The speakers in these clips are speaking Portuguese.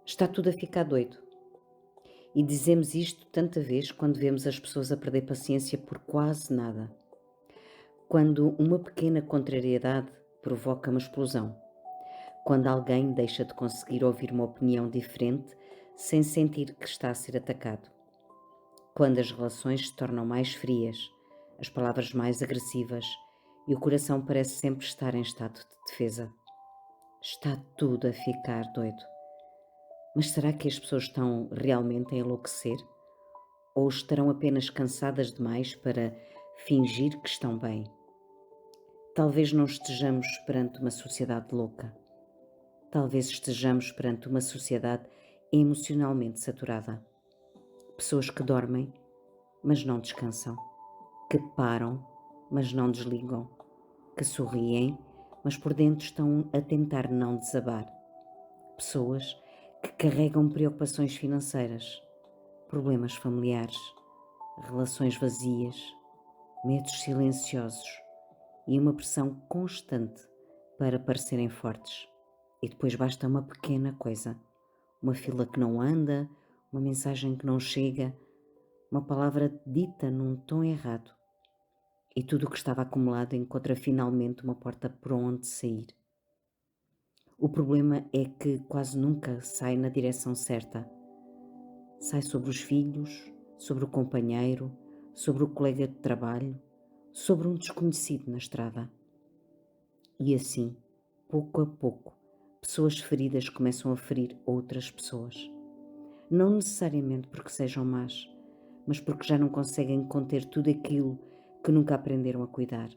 Está tudo a ficar doido. E dizemos isto tanta vez quando vemos as pessoas a perder paciência por quase nada. Quando uma pequena contrariedade provoca uma explosão. Quando alguém deixa de conseguir ouvir uma opinião diferente sem sentir que está a ser atacado. Quando as relações se tornam mais frias, as palavras mais agressivas e o coração parece sempre estar em estado de defesa. Está tudo a ficar doido. Mas será que as pessoas estão realmente a enlouquecer? Ou estarão apenas cansadas demais para fingir que estão bem? Talvez não estejamos perante uma sociedade louca. Talvez estejamos perante uma sociedade emocionalmente saturada. Pessoas que dormem, mas não descansam. Que param, mas não desligam. Que sorriem, mas por dentro estão a tentar não desabar. Pessoas que carregam preocupações financeiras, problemas familiares, relações vazias, medos silenciosos e uma pressão constante para parecerem fortes. E depois basta uma pequena coisa, uma fila que não anda, uma mensagem que não chega, uma palavra dita num tom errado. E tudo o que estava acumulado encontra finalmente uma porta por onde sair. O problema é que quase nunca sai na direção certa. Sai sobre os filhos, sobre o companheiro, sobre o colega de trabalho, sobre um desconhecido na estrada. E assim, pouco a pouco, pessoas feridas começam a ferir outras pessoas. Não necessariamente porque sejam más, mas porque já não conseguem conter tudo aquilo que nunca aprenderam a cuidar.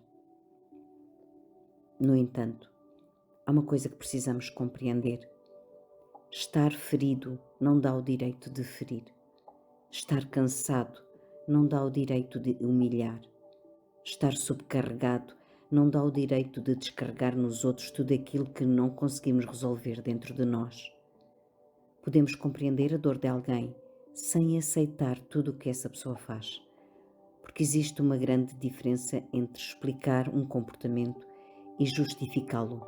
No entanto, há uma coisa que precisamos compreender. Estar ferido não dá o direito de ferir. Estar cansado não dá o direito de humilhar. Estar subcarregado não dá o direito de descarregar nos outros tudo aquilo que não conseguimos resolver dentro de nós. Podemos compreender a dor de alguém sem aceitar tudo o que essa pessoa faz, porque existe uma grande diferença entre explicar um comportamento e justificá-lo.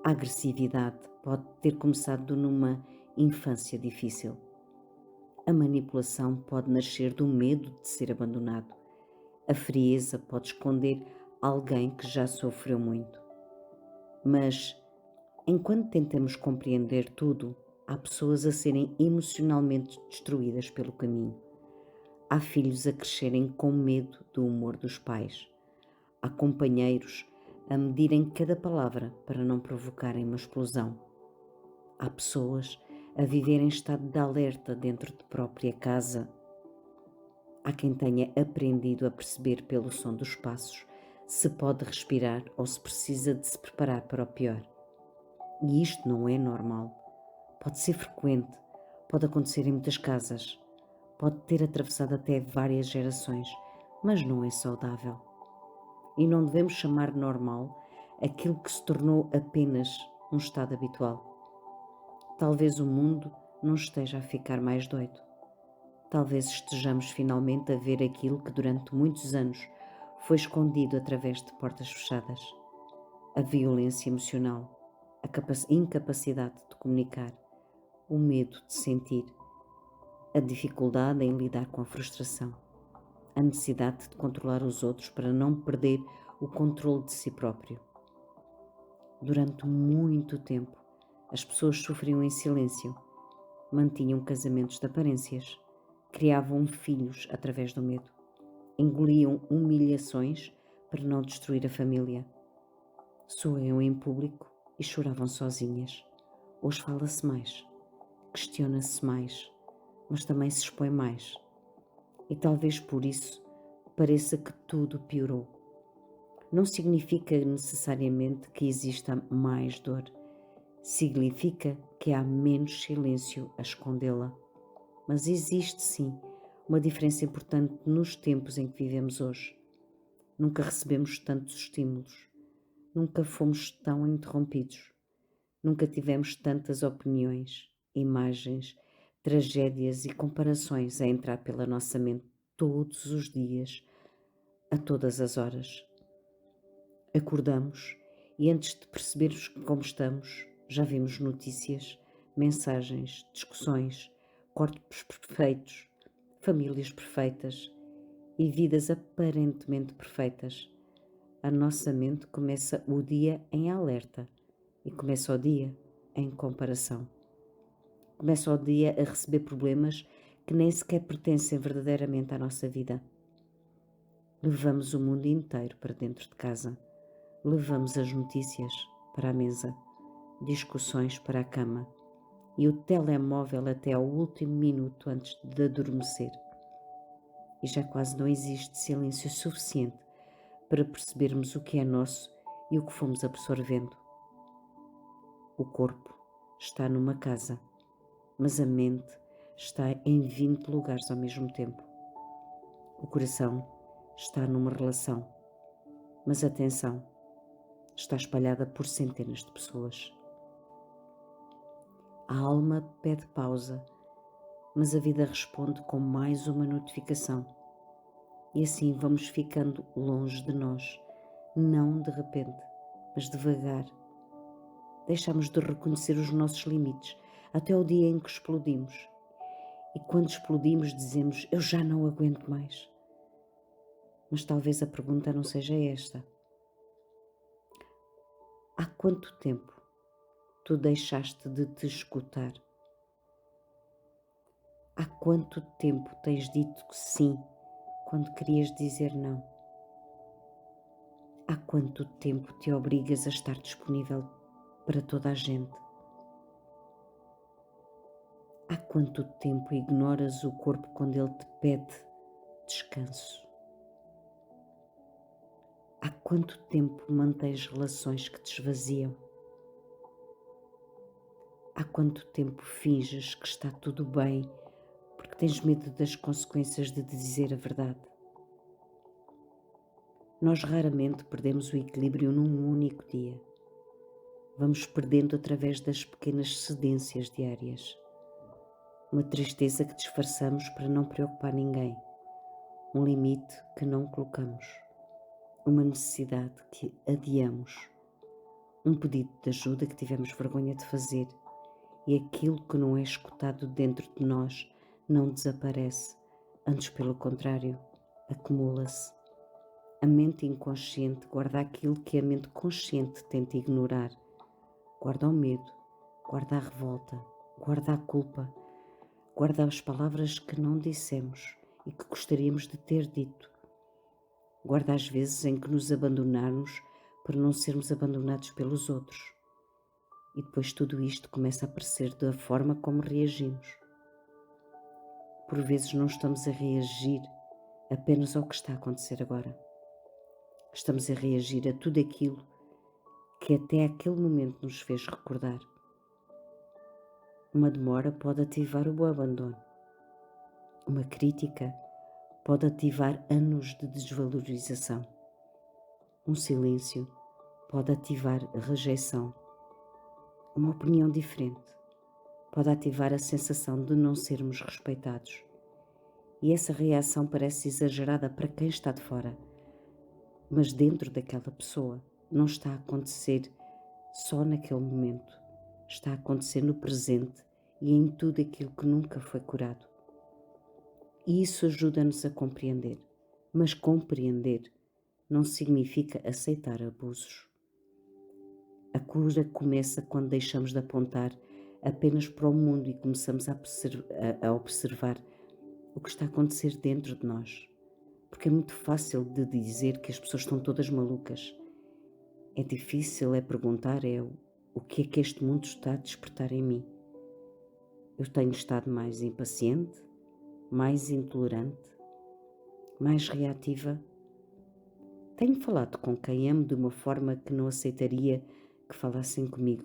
A agressividade pode ter começado numa infância difícil. A manipulação pode nascer do medo de ser abandonado. A frieza pode esconder alguém que já sofreu muito. Mas, enquanto tentamos compreender tudo, há pessoas a serem emocionalmente destruídas pelo caminho. Há filhos a crescerem com medo do humor dos pais. Há companheiros a medirem cada palavra para não provocarem uma explosão. Há pessoas a viver em estado de alerta dentro de própria casa. Há quem tenha aprendido a perceber pelo som dos passos se pode respirar ou se precisa de se preparar para o pior. E isto não é normal. Pode ser frequente, pode acontecer em muitas casas, pode ter atravessado até várias gerações, mas não é saudável. E não devemos chamar normal aquilo que se tornou apenas um estado habitual. Talvez o mundo não esteja a ficar mais doido. Talvez estejamos finalmente a ver aquilo que durante muitos anos foi escondido através de portas fechadas. A violência emocional, a incapacidade de comunicar, o medo de sentir, a dificuldade em lidar com a frustração, a necessidade de controlar os outros para não perder o controle de si próprio. Durante muito tempo, as pessoas sofriam em silêncio, mantinham casamentos de aparências, criavam filhos através do medo, engoliam humilhações para não destruir a família, sorriam em público e choravam sozinhas. Hoje fala-se mais, questiona-se mais, mas também se expõe mais. E talvez por isso pareça que tudo piorou. Não significa necessariamente que exista mais dor. Significa que há menos silêncio a escondê-la. Mas existe sim uma diferença importante nos tempos em que vivemos hoje. Nunca recebemos tantos estímulos. Nunca fomos tão interrompidos. Nunca tivemos tantas opiniões, imagens, tragédias e comparações a entrar pela nossa mente todos os dias, a todas as horas. Acordamos e antes de percebermos como estamos, já vimos notícias, mensagens, discussões, corpos perfeitos, famílias perfeitas e vidas aparentemente perfeitas. A nossa mente começa o dia em alerta e começa o dia em comparação. Começa o dia a receber problemas que nem sequer pertencem verdadeiramente à nossa vida. Levamos o mundo inteiro para dentro de casa. Levamos as notícias para a mesa, discussões para a cama e o telemóvel até ao último minuto antes de adormecer. E já quase não existe silêncio suficiente para percebermos o que é nosso e o que fomos absorvendo. O corpo está numa casa, mas a mente está em 20 lugares ao mesmo tempo. O coração está numa relação, mas a atenção está espalhada por centenas de pessoas. A alma pede pausa, mas a vida responde com mais uma notificação. E assim vamos ficando longe de nós, não de repente, mas devagar. Deixamos de reconhecer os nossos limites até o dia em que explodimos. E quando explodimos dizemos, eu já não aguento mais. Mas talvez a pergunta não seja esta. Há quanto tempo tu deixaste de te escutar? Há quanto tempo tens dito que sim quando querias dizer não? Há quanto tempo te obrigas a estar disponível para toda a gente? Há quanto tempo ignoras o corpo quando ele te pede descanso? Há quanto tempo mantens relações que te esvaziam? Há quanto tempo finges que está tudo bem porque tens medo das consequências de dizer a verdade? Nós raramente perdemos o equilíbrio num único dia. Vamos perdendo através das pequenas cedências diárias. Uma tristeza que disfarçamos para não preocupar ninguém. Um limite que não colocamos. Uma necessidade que adiamos. Um pedido de ajuda que tivemos vergonha de fazer. E aquilo que não é escutado dentro de nós não desaparece. Antes, pelo contrário, acumula-se. A mente inconsciente guarda aquilo que a mente consciente tenta ignorar. Guarda o medo, guarda a revolta, guarda a culpa, guarda as palavras que não dissemos e que gostaríamos de ter dito. Guarda as vezes em que nos abandonarmos por não sermos abandonados pelos outros. E depois tudo isto começa a aparecer da forma como reagimos. Por vezes não estamos a reagir apenas ao que está a acontecer agora. Estamos a reagir a tudo aquilo que até aquele momento nos fez recordar. Uma demora pode ativar o abandono. Uma crítica pode ativar anos de desvalorização. Um silêncio pode ativar a rejeição. Uma opinião diferente pode ativar a sensação de não sermos respeitados. E essa reação parece exagerada para quem está de fora, mas dentro daquela pessoa não está a acontecer só naquele momento, está a acontecer no presente e em tudo aquilo que nunca foi curado. E isso ajuda-nos a compreender, mas compreender não significa aceitar abusos. A cura começa quando deixamos de apontar apenas para o mundo e começamos a observar o que está a acontecer dentro de nós. Porque é muito fácil de dizer que as pessoas estão todas malucas. É difícil perguntar o que é que este mundo está a despertar em mim. Eu tenho estado mais impaciente, mais intolerante, mais reativa. Tenho falado com quem amo de uma forma que não aceitaria que falassem comigo.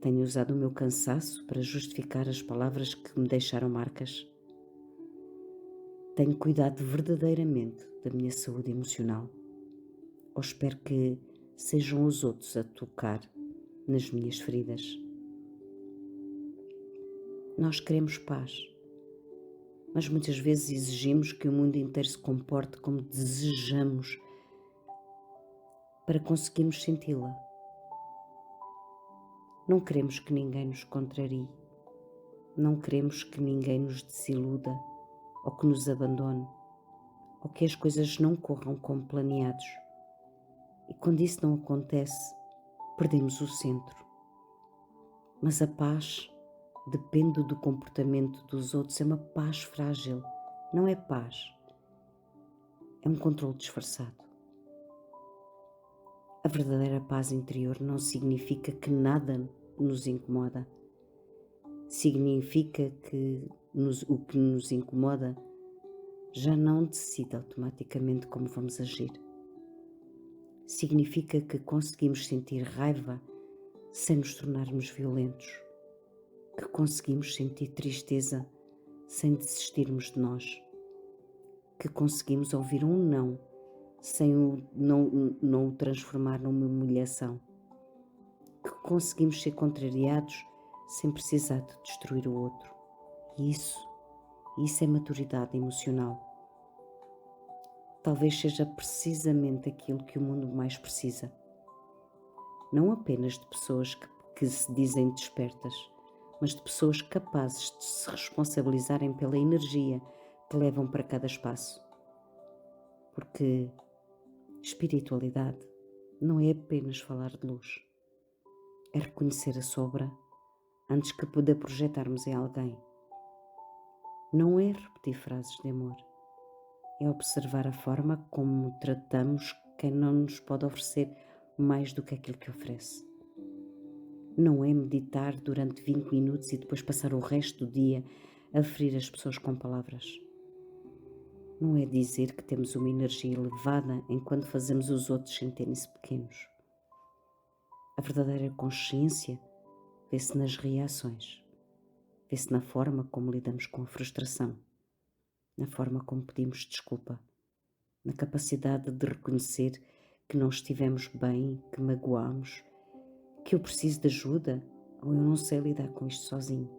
Tenho usado o meu cansaço para justificar as palavras que me deixaram marcas. Tenho cuidado verdadeiramente da minha saúde emocional. Ou espero que sejam os outros a tocar nas minhas feridas. Nós queremos paz, mas muitas vezes exigimos que o mundo inteiro se comporte como desejamos para conseguirmos senti-la. Não queremos que ninguém nos contrarie. Não queremos que ninguém nos desiluda ou que nos abandone ou que as coisas não corram como planeados. E quando isso não acontece, perdemos o centro. Mas a paz depende do comportamento dos outros. É uma paz frágil, não é paz. É um controle disfarçado. A verdadeira paz interior não significa que nada nos incomoda. Significa que o que nos incomoda já não decide automaticamente como vamos agir. Significa que conseguimos sentir raiva sem nos tornarmos violentos. Que conseguimos sentir tristeza sem desistirmos de nós. Que conseguimos ouvir um não sem não o transformar numa humilhação. Que conseguimos ser contrariados sem precisar de destruir o outro. E isso é maturidade emocional. Talvez seja precisamente aquilo que o mundo mais precisa. Não apenas de pessoas que se dizem despertas, mas de pessoas capazes de se responsabilizarem pela energia que levam para cada espaço. Porque espiritualidade não é apenas falar de luz. É reconhecer a sombra antes que de a projetarmos em alguém. Não é repetir frases de amor. É observar a forma como tratamos quem não nos pode oferecer mais do que aquilo que oferece. Não é meditar durante 20 minutos e depois passar o resto do dia a ferir as pessoas com palavras. Não é dizer que temos uma energia elevada enquanto fazemos os outros sentirem-se pequenos. A verdadeira consciência vê-se nas reações, vê-se na forma como lidamos com a frustração, na forma como pedimos desculpa, na capacidade de reconhecer que não estivemos bem, que magoamos, que eu preciso de ajuda ou eu não sei lidar com isto sozinho.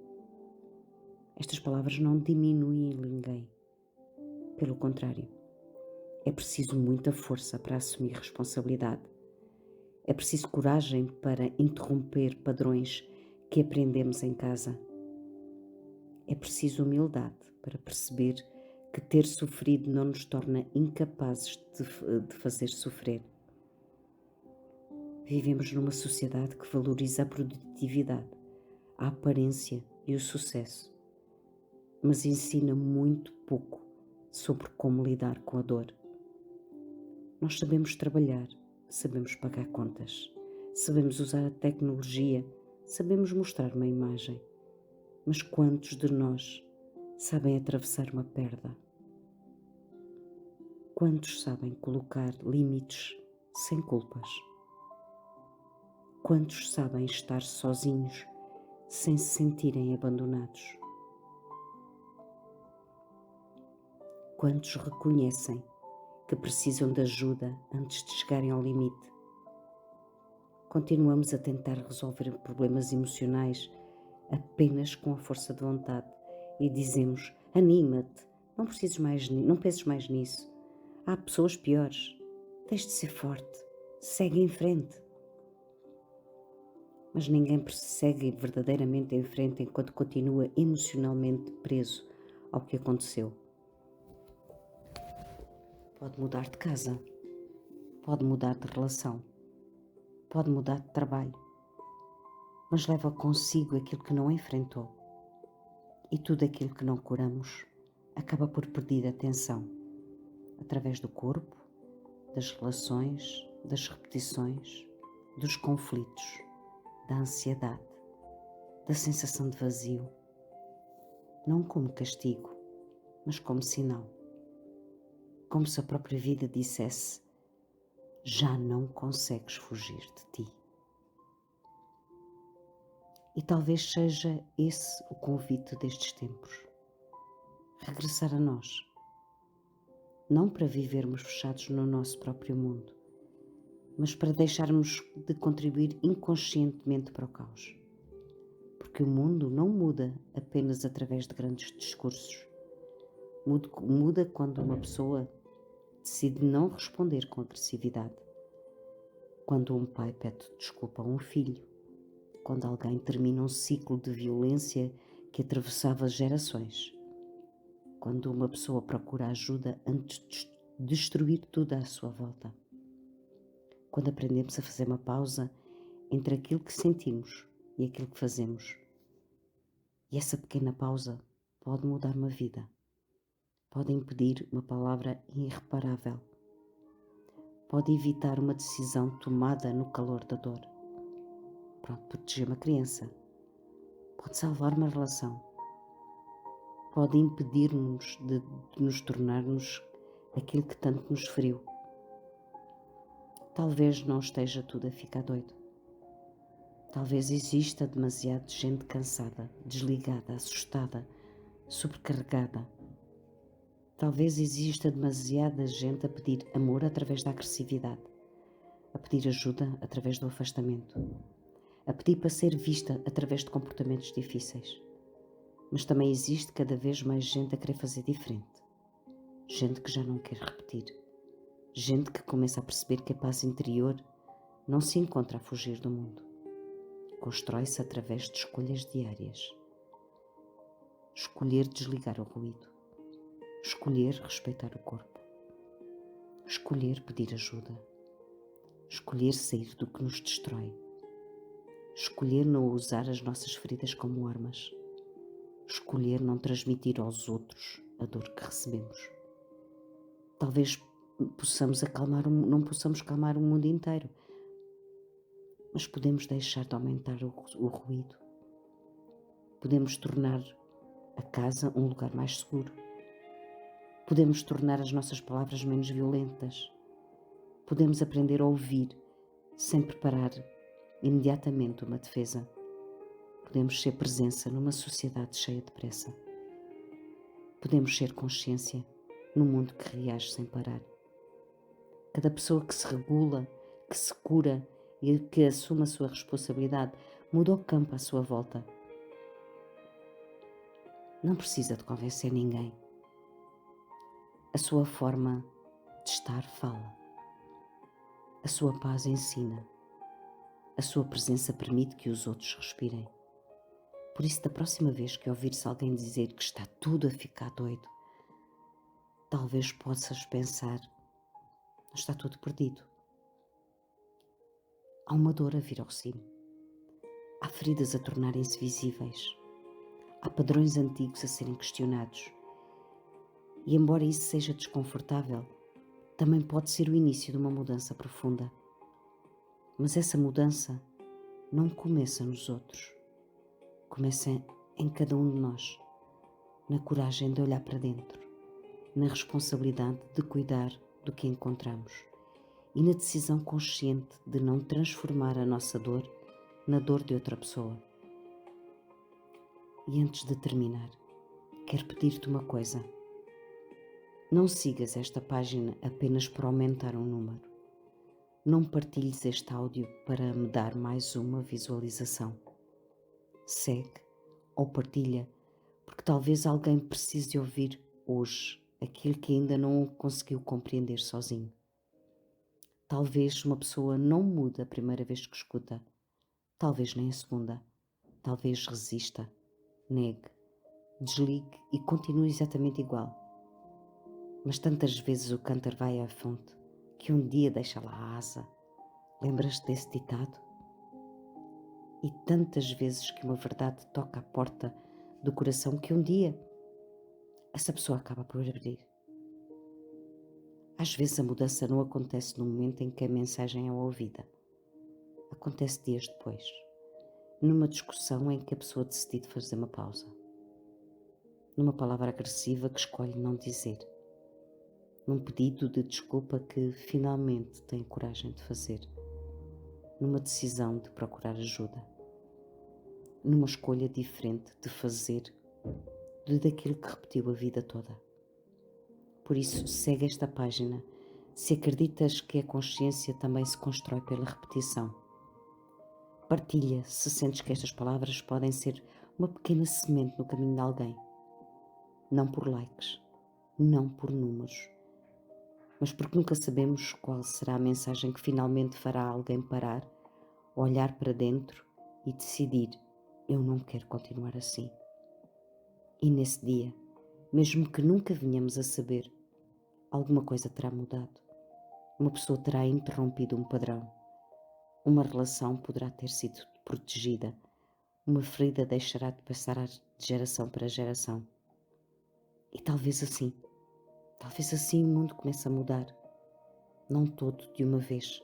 Estas palavras não diminuem ninguém. Pelo contrário, é preciso muita força para assumir responsabilidade. É preciso coragem para interromper padrões que aprendemos em casa. É preciso humildade para perceber que ter sofrido não nos torna incapazes de fazer sofrer. Vivemos numa sociedade que valoriza a produtividade, a aparência e o sucesso, mas ensina muito pouco sobre como lidar com a dor. Nós sabemos trabalhar, sabemos pagar contas, sabemos usar a tecnologia, sabemos mostrar uma imagem, mas quantos de nós sabem atravessar uma perda? Quantos sabem colocar limites sem culpas? Quantos sabem estar sozinhos sem se sentirem abandonados? Quantos reconhecem que precisam de ajuda antes de chegarem ao limite? Continuamos a tentar resolver problemas emocionais apenas com a força de vontade e dizemos: anima-te, não penses mais nisso. Há pessoas piores, tens de ser forte, segue em frente. Mas ninguém segue verdadeiramente em frente enquanto continua emocionalmente preso ao que aconteceu. Pode mudar de casa, pode mudar de relação, pode mudar de trabalho, mas leva consigo aquilo que não enfrentou. E tudo aquilo que não curamos acaba por perder atenção, através do corpo, das relações, das repetições, dos conflitos, da ansiedade, da sensação de vazio, não como castigo, mas como sinal. Como se a própria vida dissesse: já não consegues fugir de ti. E talvez seja esse o convite destes tempos. Regressar a nós. Não para vivermos fechados no nosso próprio mundo, mas para deixarmos de contribuir inconscientemente para o caos. Porque o mundo não muda apenas através de grandes discursos. Muda quando uma pessoa decide não responder com agressividade. Quando um pai pede desculpa a um filho. quando alguém termina um ciclo de violência que atravessava gerações. Quando uma pessoa procura ajuda antes de destruir tudo à sua volta. Quando aprendemos a fazer uma pausa entre aquilo que sentimos e aquilo que fazemos. E essa pequena pausa pode mudar uma vida. Pode impedir uma palavra irreparável. Pode evitar uma decisão tomada no calor da dor. Pode proteger uma criança. Pode salvar uma relação. Pode impedir-nos de nos tornarmos aquilo que tanto nos feriu. Talvez não esteja tudo a ficar doido. Talvez exista demasiada gente cansada, desligada, assustada, sobrecarregada. Talvez exista demasiada gente a pedir amor através da agressividade, a pedir ajuda através do afastamento, a pedir para ser vista através de comportamentos difíceis. Mas também existe cada vez mais gente a querer fazer diferente. Gente que já não quer repetir. Gente que começa a perceber que a paz interior não se encontra a fugir do mundo. Constrói-se através de escolhas diárias. Escolher desligar o ruído. Escolher respeitar o corpo. Escolher pedir ajuda. Escolher sair do que nos destrói. Escolher não usar as nossas feridas como armas. Escolher não transmitir aos outros a dor que recebemos. Talvez não possamos calmar o mundo inteiro, mas podemos deixar de aumentar o ruído. Podemos tornar a casa um lugar mais seguro. Podemos tornar as nossas palavras menos violentas. Podemos aprender a ouvir sem preparar imediatamente uma defesa. Podemos ser presença numa sociedade cheia de pressa. Podemos ser consciência num mundo que reage sem parar. Cada pessoa que se regula, que se cura e que assume a sua responsabilidade muda o campo à sua volta. Não precisa de convencer ninguém. A sua forma de estar fala. A sua paz ensina. A sua presença permite que os outros respirem. Por isso, da próxima vez que ouvires alguém dizer que está tudo a ficar doido, talvez possas pensar, não está tudo perdido. Há uma dor a vir ao cimo. Há feridas a tornarem-se visíveis. Há padrões antigos a serem questionados. E embora isso seja desconfortável, também pode ser o início de uma mudança profunda. Mas essa mudança não começa nos outros. Começa em cada um de nós, na coragem de olhar para dentro, na responsabilidade de cuidar do que encontramos e na decisão consciente de não transformar a nossa dor na dor de outra pessoa. E antes de terminar, quero pedir-te uma coisa. Não sigas esta página apenas por aumentar um número. Não partilhes este áudio para me dar mais uma visualização. Segue ou partilha, porque talvez alguém precise ouvir hoje aquilo que ainda não conseguiu compreender sozinho. Talvez uma pessoa não mude a primeira vez que escuta, talvez nem a segunda, talvez resista, negue, desligue e continue exatamente igual. Mas tantas vezes o cântaro vai à fonte, que um dia deixa lá a asa. Lembras-te desse ditado? E tantas vezes que uma verdade toca à porta do coração que um dia essa pessoa acaba por abrir. Às vezes a mudança não acontece no momento em que a mensagem é ouvida. Acontece dias depois, numa discussão em que a pessoa decide fazer uma pausa, numa palavra agressiva que escolhe não dizer, num pedido de desculpa que finalmente tem coragem de fazer, numa decisão de procurar ajuda, numa escolha diferente de fazer daquilo que repetiu a vida toda. Por isso, segue esta página se acreditas que a consciência também se constrói pela repetição. Partilha se sentes que estas palavras podem ser uma pequena semente no caminho de alguém. Não por likes, não por números, mas porque nunca sabemos qual será a mensagem que finalmente fará alguém parar, olhar para dentro e decidir: eu não quero continuar assim. E nesse dia, mesmo que nunca venhamos a saber, alguma coisa terá mudado. Uma pessoa terá interrompido um padrão. Uma relação poderá ter sido protegida. Uma ferida deixará de passar de geração para geração. E talvez assim o mundo comece a mudar. Não todo de uma vez,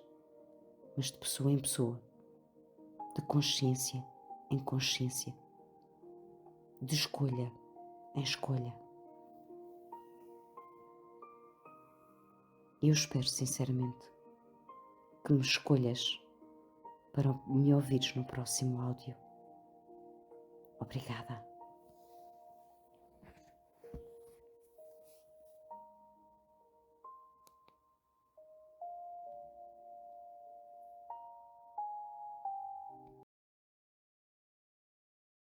mas de pessoa em pessoa, de consciência em consciência, de escolha em escolha. E eu espero sinceramente que me escolhas para me ouvires no próximo áudio. Obrigada.